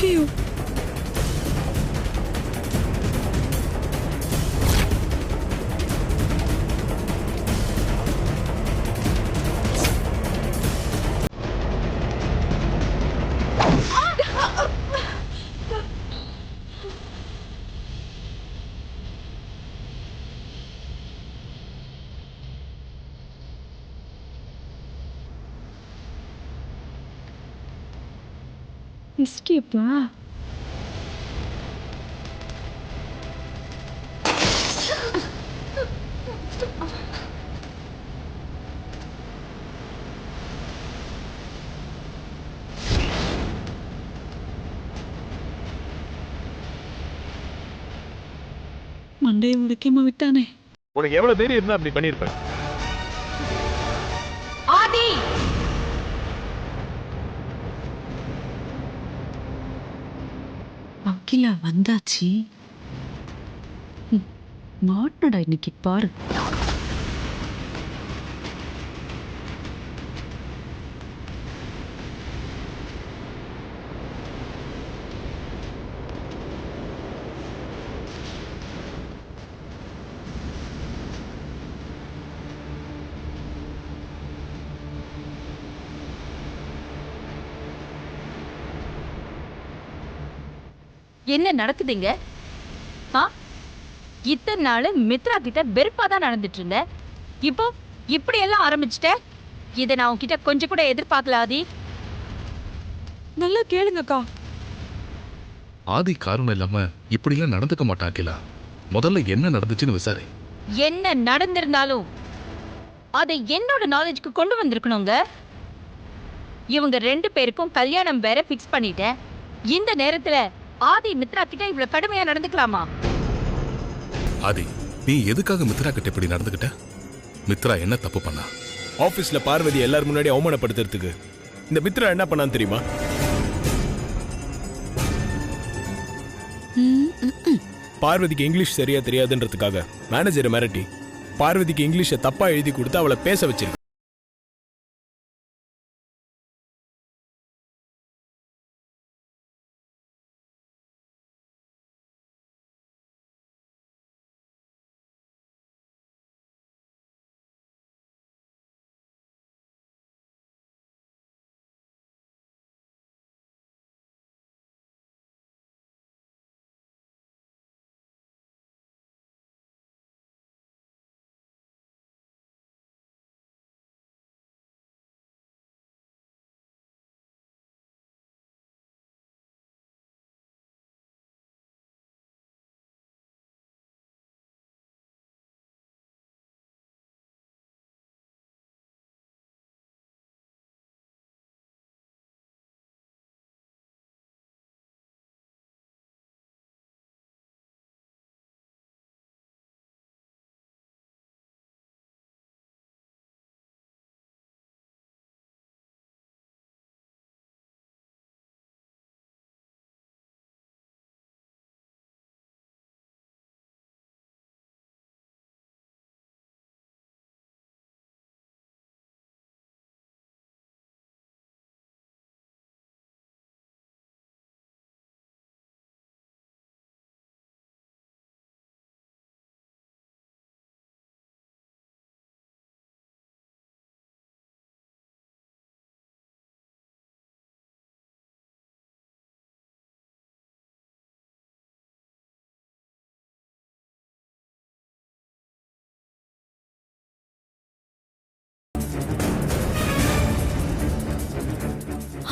ஐயோ, எஸ்கேப்பா? மண்டையை முழுக்கியமா விட்டானே. உனக்கு எவ்வளவு தைரியம் இருந்தா அப்படி பண்ணிருப்ப? ஆதி, அகிலா வந்தாச்சு. மாட்டடா இன்னைக்கு பாரு. என்ன நடக்குதுங்க? இத்தனை நாள் மித்ரா கிட்ட வெறுப்பா தான் நடந்துட்டு இருந்த. இப்போ இப்படி எல்லாம் ஆரம்பிச்சிட்ட. இதை நான் உன்கிட்ட கொஞ்சம் கூட எதிர்பார்க்கல ஆதி. நல்லா கேளுங்கக்கா. ஆதி காரணம் இல்லாம இப்படி எல்லாம் நடந்துக்க மாட்டான் அகிலா. முதல்ல என்ன நடந்துச்சுன்னு விசாரி. என்ன நடந்திருந்தாலும் அதை என்னோட நாலேஜ்க்கு கொண்டு வந்திருக்கணுங்க. இவங்க 2 பேருக்கும் கல்யாணம் வேற பிக்ஸ் பண்ணிட்டேன். இந்த நேரத்துல ஆதி மித்ரா கிட்ட இவ்வளவு கடுமையா நடந்துக்கலாமா? ஆதி, நீ எதுக்காக மித்ரா கிட்ட இப்படி நடந்துக்கிட்ட? மித்ரா என்ன தப்பு பண்ணா? ஆபீஸ்ல பார்வதி எல்லாரும் முன்னாடி அவமானப்படுத்துறதுக்கு இந்த மித்ரா என்ன பண்ணான்னு தெரியுமா? பார்வதிக்கு இங்கிலீஷ் சரியா தெரியாதுன்றதுக்காக மேனேஜரை மிரட்டி பார்வதிக்கு இங்கிலீஷை தப்பா எழுதி கொடுத்து அவளை பேச வச்சிருக்கு.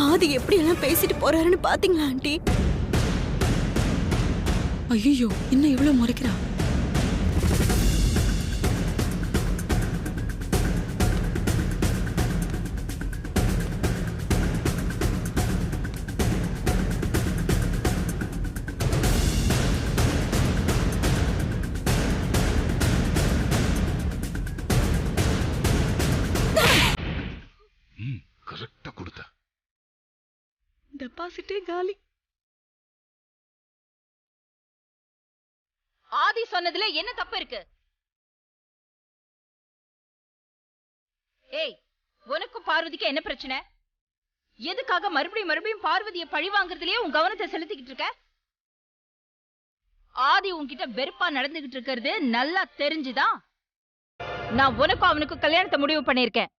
ஆதி எப்படி எல்லாம் பேசிட்டு போறாருன்னு பாத்தீங்களா ஆண்டி? ஐயோ, இன்னும் இவ்வளவு முறைக்கிறா. கரெக்டா கொடுத்த. டெபாசிட்டே காலி. ஆதி சொன்னதுல என்ன தப்பு இருக்கு? ஏய், உனக்கும் பார்வதிக்கு என்ன பிரச்சனை? எதுக்காக மறுபடியும் மறுபடியும் பார்வதியை பழி வாங்குறதுலயே உன் கவனத்தை செலுத்திக்கிட்டு இருக்க? ஆதி உன்கிட்ட வெறுப்பா நடந்துகிட்டு இருக்கிறது நல்லா தெரிஞ்சுதான் நான் உனக்கும் அவனுக்கும் கல்யாணத்தை முடிவு பண்ணிருக்கேன்.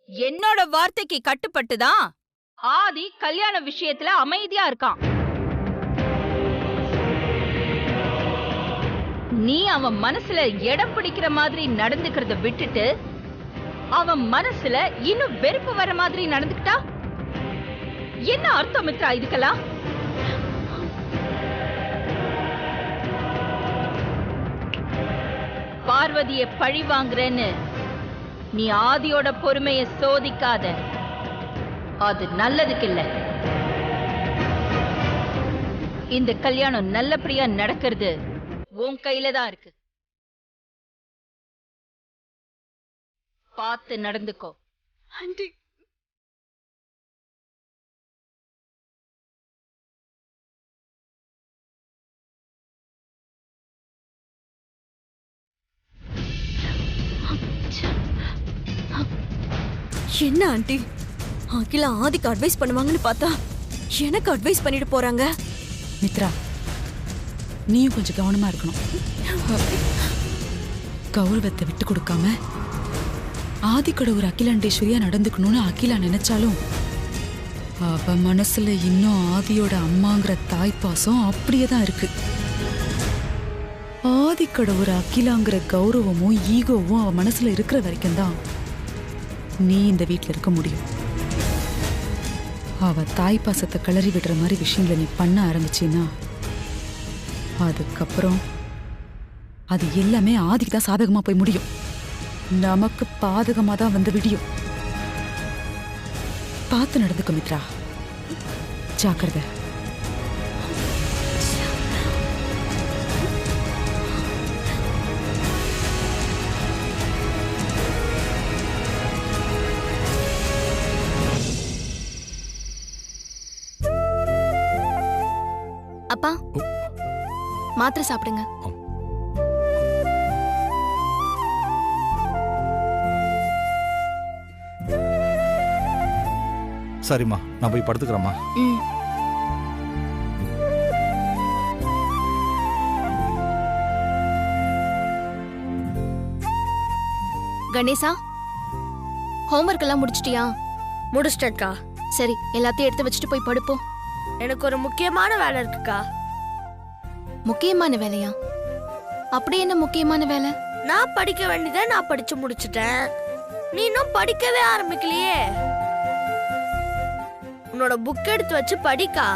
என்னோட வார்த்தைக்கு கட்டுப்பட்டுதான் ஆதி கல்யாண விஷயத்துல அமைதியா இருக்கான். நீ அவன் மனசுல இடம் பிடிக்கிற மாதிரி நடந்துக்கிறத விட்டுட்டு அவன் மனசுல இன்னும் வெறுப்பு வர மாதிரி நடந்துக்கிட்டா என்ன அர்த்தம் மித்ரா இதுக்கெல்லாம்? பார்வதியை பழி வாங்குறேன்னு நீ ஆதியோட பொறுமையை சோதிக்காத. அது நல்லதுக்கு இல்ல. இந்த கல்யாணம் நல்லபடியா நடக்கிறது உன் கையில தான் இருக்கு. பார்த்து நடந்துக்கோ. ஆண்டி என்ன ஆண்டி, அகிலா ஆதிக்கு அட்வைஸ் பண்ணுவாங்கன்னு பார்த்தா எனக்கு அட்வைஸ் பண்ணிட்டு போறாங்க. மித்ரா, நீயும் கொஞ்சம் கவனமா இருக்கணும். கௌரவத்தை விட்டு கொடுக்காம ஆதிக்கோட ஒரு அகிலாண்டேஸ்வரியா நடந்துக்கணும்னு அகிலா நினைச்சாலும் அவ மனசுல இன்னும் ஆதியோட அம்மாங்கிற தாய்ப்பாசம் அப்படியே தான் இருக்கு. ஆதிக்கோட ஒரு அகிலாங்கிற கௌரவமும் ஈகோவும் அவ மனசுல இருக்கிற வரைக்கும் தான் நீ இந்த வீட்டுல இருக்க முடியும். அவ தாய்ப்பாசத்தை கிளறி விடுற மாதிரி விஷயங்களை நீ பண்ண ஆரம்பிச்சின்னா அதுக்கப்புறம் அது எல்லாமே ஆதிக்கு தான் சாதகமா போய் முடியும். நமக்கு பாதகமா தான் வந்து விடியும். பார்த்து நடந்துக்க மித்ரா, ஜாக்கிரதை. அப்பா, மாத்திரை சாப்பிடுங்க. சரிம்மா, நான் போய் படுத்துக்கிறேம்மா. கணேசா, ஹோம்ஒர்க் எல்லாம் முடிச்சிட்டியா? முடிச்சிட்டேன்க்கா. சரி, எல்லாத்தையும் எடுத்து வச்சுட்டு போய் படுப்போம். எனக்கு ஒரு முக்கியமான வேலை இருக்குக்கா. முக்கியமான வேலையா? அப்படி என்ன முக்கியமான வேலை? நான் படிக்க வேண்டியதை நான் படிச்சு முடிச்சிட்டேன். நீ இன்னும் படிக்கவே ஆரம்பிக்கலையே. உன்னோட புக் எடுத்து வச்சு படிக்கா.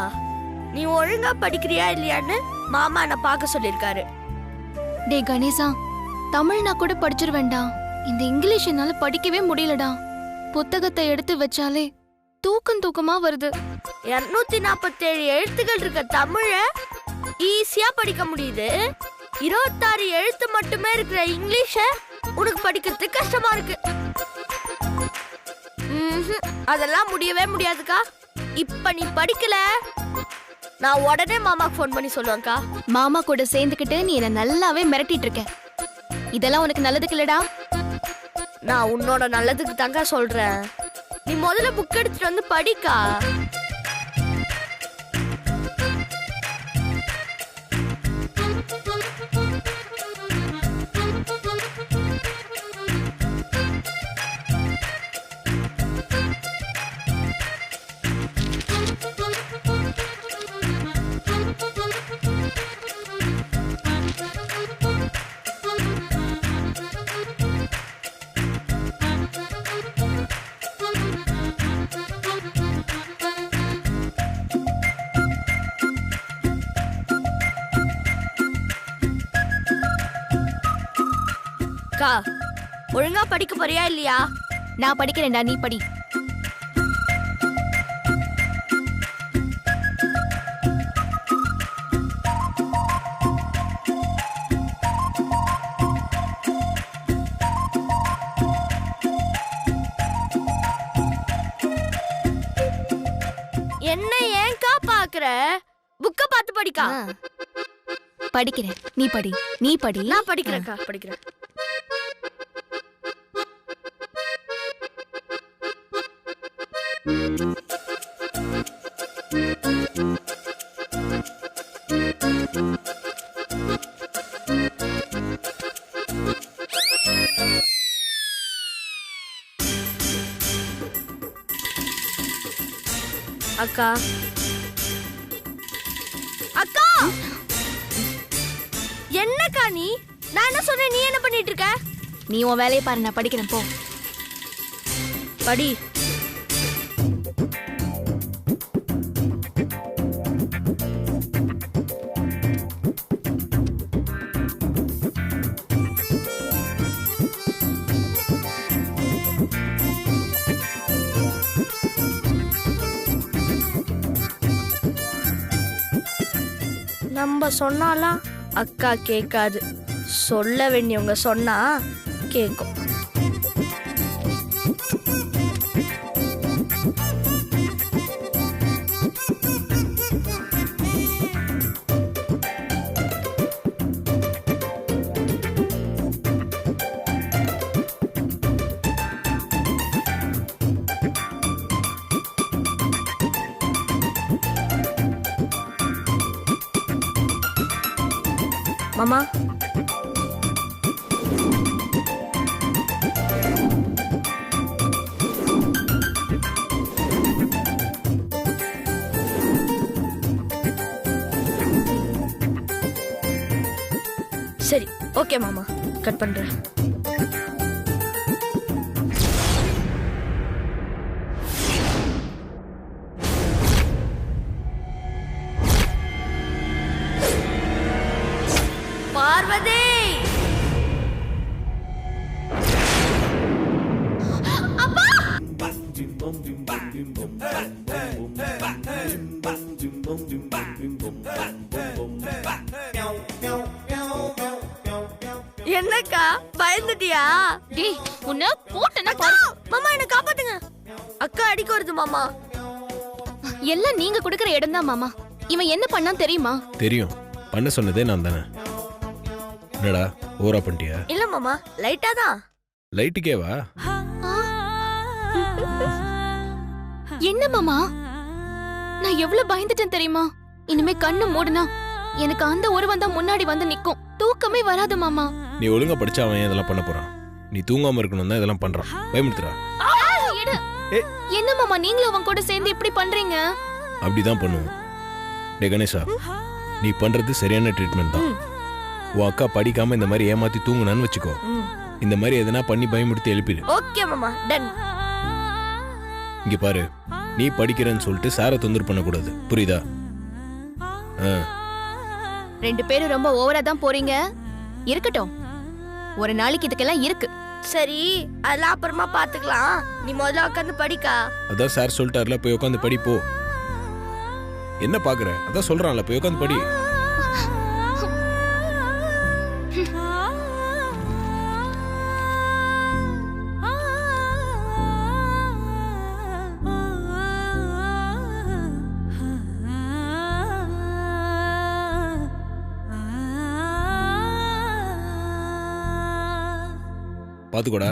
நீ ஒழுங்கா படிக்கிறியா இல்லையான்னு மாமா என்ன பார்க்க சொல்லிருக்காரு. டே கணேசா, தமிழ் நான் கூட படிச்சிருவேன்டா. இந்த இங்கிலீஷ் என்னால படிக்கவே முடியலடா. புத்தகத்தை எடுத்து வச்சாலே தூக்கமா வருது. 247 எழுத்துக்கள் இருக்க தமிழ ஈஸியா படிக்க முடியுது. 26 எழுத்து மட்டுமே இருக்கிற இங்கிலீஷ உனக்கு படிக்கிறதுக்கு கஷ்டமா இருக்கு. அதெல்லாம் முடியவே முடியாதுக்கா. இப்ப நீ படிக்கல, நான் உடனே மாமாக்கு ஃபோன் பண்ணி சொல்லுவேன்க்கா. மாமா கூட சேர்ந்துக்கிட்டு நீ என்ன நல்லாவே மிரட்டிட்டு இருக்க. இதெல்லாம் உனக்கு நல்லதுக்கு இல்லடா. நான் உன்னோட நல்லதுக்கு தாங்க சொல்றேன். நீ முதல்ல புக் எடுத்துட்டு வந்து படிக்கா. ஒழுங்கா படிக்க போறியா இல்லையா? நான் படிக்கிறேன்டா, நீ படி. என்ன ஏன்கா பாக்குற? புக்க பார்த்து படிக்கா. படிக்கிறேன், நீ படி. நீ படி. நான் படிக்கிறேன்க்கா, படிக்கிறேன். அக்கா அக்கா என்னக்கா நீ? நான் என்ன சொன்னேன், நீ என்ன பண்ணிட்டு இருக்க? நீ உன் வேலையை பாரு, நான் படிக்கிறேன் போ. படி. நம்ம சொன்னாலாம் அக்கா கேட்காது, சொல்ல வேண்டியவங்க சொன்னா கேட்கும். மாமா சரி, ஓகே மாமா, கட் பண்றேன். பார்வதி, அப்பா! என்னக்கா பயந்துட்டியா? டேய் உன்னை போட்டேன்னா அக்கா, மாமா என்ன காப்பாத்துங்க. அக்கா அடிக்க வருது மாமா. எல்லாம் நீங்க கொடுக்கற இடம் தான் மாமா. இவன் என்ன பண்ணான் தெரியுமா? தெரியும், பண்ண சொன்னதே நான் தானே. என்னடா ஓரா பண்ணிட்டியா? இல்ல மாமா, லைட்டா தான். லைட்டுக்கே வா. என்ன மாமா, நான் எவ்வளவு பயந்துட்டேன் தெரியுமா? இனிமே கண்ணு மூடுனா எனக்கு அந்த ஒருவன் தான் முன்னாடி வந்து நிக்கும். தூக்கமே வராது மாமா. நீ ஒழுங்கா படிச்சா அவன் ஏன் இதெல்லாம் பண்ண போறான்? நீ தூங்காம இருக்கணும் தான் இதெல்லாம் பண்றான். பயமுடுத்துறா. என்ன மாமா, நீங்களும் அவன் கூட சேர்ந்து இப்படி பண்றீங்க? அப்படிதான் பண்ணுவோம். டே கணேசா, நீ பண்றது சரியான ட்ரீட்மெண்ட் தான். உன் அக்கா படிக்காம இந்த மாதிரி ஏமாத்தி தூங்குனான்னு வச்சுக்கோ, இந்த மாதிரி எதனா பண்ணி பயமுடுத்தி எழுப்பிடு. ஓகே மாமா, டன். இங்க பாரு, நீ படிக்கிறேன்னு சொல்லிட்டு சாரை தொந்தரவு பண்ணக்கூடாது, புரியுதா? ரெண்டு பேரும் ரொம்ப ஓவரா தான் போறீங்க. இருக்கட்டும், ஒரு நாளைக்கு இதுக்கெல்லாம் இருக்கு. சரி, அதெல்லாம் அப்புறமா பாத்துக்கலாம். நீ முதல்ல உட்காந்து படிக்கா. அதான் சார் சொல்லிட்டார்ல, போய் உட்காந்து படி போ. என்ன பாக்குற? அதான் சொல்றான்ல, போய் உட்காந்து படி. பாத்துக்கோடா.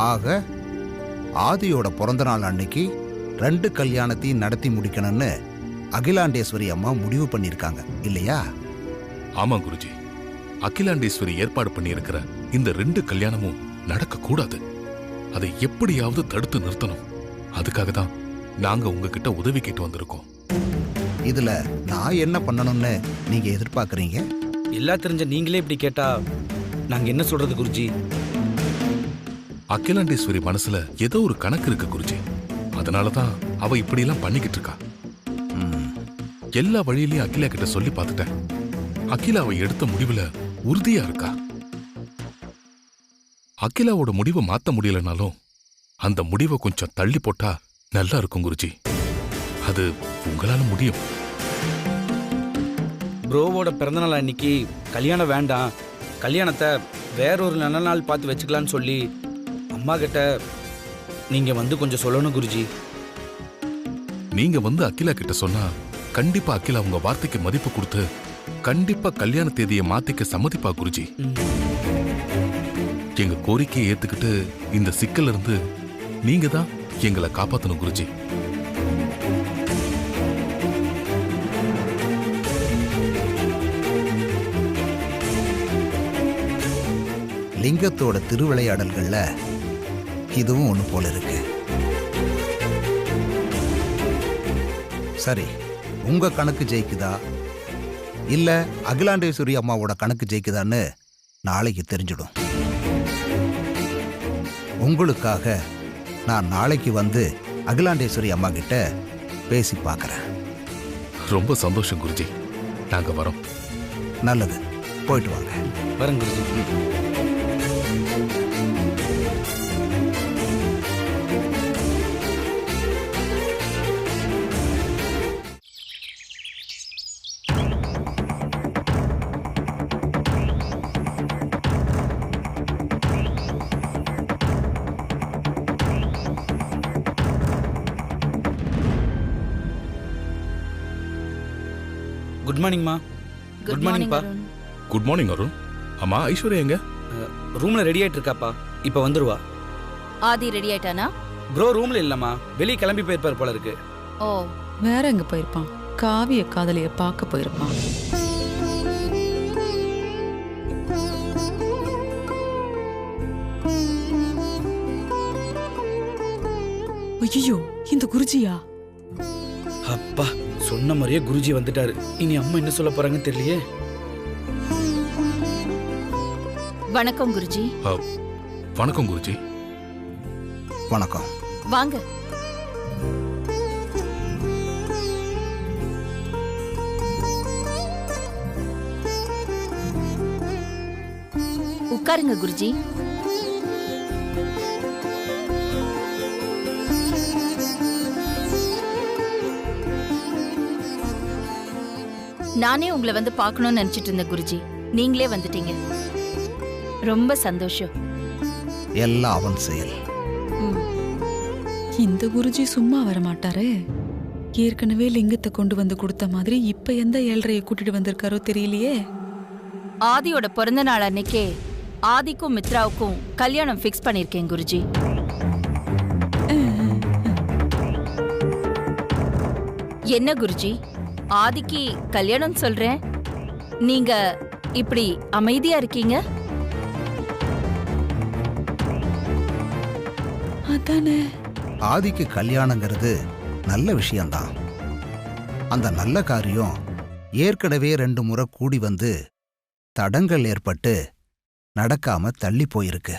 ஆக ஆதியோட பிறந்த நாள் அன்னைக்கு 2 கல்யாணத்தையும் நடத்தி முடிக்கணும்னு அகிலாண்டேஸ்வரி அம்மா முடிவு பண்ணிருக்காங்க இல்லையா? ஆமா குருஜி, அகிலாண்டேஸ்வரி ஏற்பாடு பண்ணியிருக்கிற இந்த 2 கல்யாணமும் நடக்க கூடாது. அதை எப்படியாவது தடுத்து நிறுத்தணும். அதுக்காக தான் நாங்க உங்ககிட்ட உதவி கேட்டு வந்திருக்கோம். இதுல நான் என்ன பண்ணணும்னு நீங்க எதிர்பார்க்கறீங்க? எல்லாம் தெரிஞ்ச நீங்களே இப்படி கேட்டா நாங்க என்ன சொல்றது குருஜி? அகிலாண்டேஸ்வரி மனசுல ஏதோ ஒரு கணக்கு இருக்கு குருஜி. அதனாலதான் அவ இப்படி எல்லாம் பண்ணிக்கிட்டு இருக்கா. எல்லா வழியிலயும் அகிலா கிட்ட சொல்லி பார்த்துட்டேன். அகிலா அவ எடுத்த முடிவுல உறுதியா இருக்கா. அகிலாவோட முடிவை மாத்த முடியலனாலும் அந்த முடிவை கொஞ்சம் தள்ளி போட்டா நல்லா இருக்கும் குருஜி. அது உங்களால முடியும். ப்ரோவோட பிறந்தநாள் அன்னைக்கு கல்யாணம் வேண்டாம், கல்யாணத்தை வேறொரு நல்ல நாள் பார்த்து வச்சுக்கலான்னு சொல்லி அம்மா கிட்ட நீங்க வந்து கொஞ்சம் சொல்லணும் குருஜி. நீங்க வந்து அகிலா கிட்ட சொன்னா கண்டிப்பா அகிலா உங்க வார்த்தைக்கு மதிப்பு கொடுத்து கண்டிப்பா கல்யாண தேதியை மாத்திக்க சம்மதிப்பா குருஜி. எங்க கோரிக்கையை ஏத்துக்கிட்டு இந்த சிக்கல்ல இருந்து நீங்க தான் எங்களை காப்பாத்தணும் குருஜி. லிங்கத்தோட திருவிளையாடல்கள்ல இதுவும் ஒண்ணு போல இருக்கு. சரி, உங்க கணக்கு ஜெயிக்குதா இல்ல அகிலாண்டேஸ்வரி அம்மாவோட கணக்கு ஜெயிக்குதான்னு நாளைக்கு தெரிஞ்சிடும். உங்களுக்காக நான் நாளைக்கு வந்து அகிலாண்டேஸ்வரி அம்மா கிட்ட பேசி பார்க்கறேன். ரொம்ப சந்தோஷம் குருஜி. நாங்க வரோம். நல்லது, போயிட்டு வாங்க. வரேன் குருஜி. குட் மார்னிங்மா. குட் மார்னிங்ப்பா. Good morning Arun. அம்மா ஐஸ்வர்யா எங்க? ரூம்ல ரெடி ஆயிட்டு இருக்காப்பா, இப்ப வந்துருவா. ஆதி ரெடி ஆயிட்டானா? ப்ரோ ரூம்ல இல்லம்மா, வெளியே கிளம்பி போயிருப்பார் போல இருக்கு. ஓ, வேற எங்க போயிருப்பான்? காவிய காதலிய பார்க்க போயிருப்பான். ஐயோ, இந்த குருஜியா? அப்பா, சொன்ன மாதிரியே குருஜி வந்துட்டாரு. இனி அம்மா என்ன சொல்ல போறாங்கன்னு தெரியலையே. வணக்கம் குருஜி. வணக்கம் குருஜி. வணக்கம். வாங்க. உட்காருங்க குருஜி. நானே உங்களை வந்து பார்க்கணும்னு நினைச்சிட்டு இருந்தேன் குருஜி. நீங்களே வந்துட்டீங்க, ரொம்ப சந்தோஷம். எல்லாம் அவன் செயல். இந்த குருஜி சும்மா வர மாட்டாரே. ஏற்கனவே லிங்கத்தை கொண்டு வந்து கொடுத்த மாதிரி இப்ப எந்த ஏழ்றையை கூட்டிட்டு வந்திருக்காரோ தெரியலையே. ஆதியோட பிறந்த நாள் அன்னைக்கே ஆதிக்கும் மித்ராவுக்கும் கல்யாணம் ஃபிக்ஸ் பண்ணிருக்கேன் குருஜி. என்ன குருஜி, ஆதிக்கு கல்யாணம் சொல்றேன், நீங்க இப்படி அமைதியா இருக்கீங்க? அதானே. ஆதிக்கு கல்யாணங்கிறது நல்ல விஷயம்தான். அந்த நல்ல காரியம் ஏற்கனவே 2 முறை கூடி வந்து தடங்கள் ஏற்பட்டு நடக்காம தள்ளி போயிருக்கு.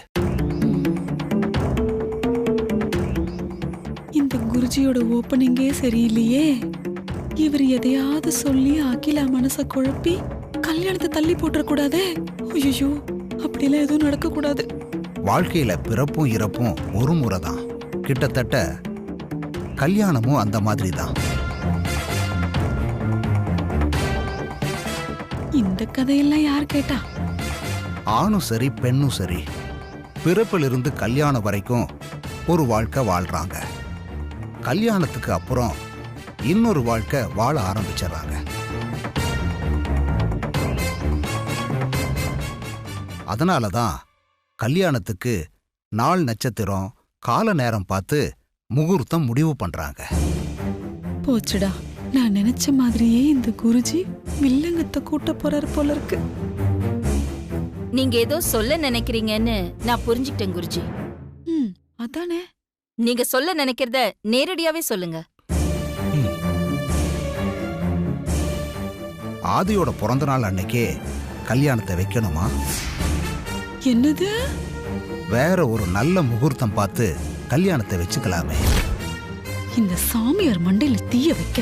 இந்த குருஜியோட ஓப்பனிங்கே சரியில்லையே. இவர் எதையாவது சொல்லி அகிலா மனச குழப்பி கல்யாணத்தை தள்ளி போட்டுறக்கூடாதே. ஐயோ, அப்படிலாம் எதுவும் நடக்க கூடாது. வாழ்க்கையில பிறப்பும் இறப்பும் ஒரு முறை தான். கிட்டத்தட்ட கல்யாணமும் அந்த மாதிரி தான். இந்த கதையெல்லாம் யார் கேட்டா? ஆணும் சரி பெண்ணும் சரி, பிறப்பிலிருந்து கல்யாணம் வரைக்கும் ஒரு வாழ்க்கை வாழ்றாங்க. கல்யாணத்துக்கு அப்புறம் இன்னொரு வாழ்க்கை வாழ ஆரம்பிச்சிடறாங்க. அதனாலதான் கல்யாணத்துக்கு நாள் நட்சத்திரம் கால நேரம் பார்த்து முகூர்த்தம் முடிவு பண்றாங்க. போச்சுடா, நான் நினைச்ச மாதிரியே இந்த குருஜி வில்லங்கத்தை கூட்ட போறாரு போல இருக்கு. நீங்க ஏதோ சொல்ல நினைக்கிறீங்கன்னு நான் புரிஞ்சுக்கிட்டேன் குருஜி. அதானே. நீங்க சொல்ல நினைக்கிறத நேரடியாவே சொல்லுங்க. ஆதியோட பிறந்த நாள் அன்னைக்கே கல்யாணத்தை வைக்கணுமா? என்னது? வேற ஒரு நல்ல முகூர்த்தம் பார்த்து கல்யாணத்தை வச்சுக்கலாமே. இந்த சாமியார் மண்டையில தீய வைக்க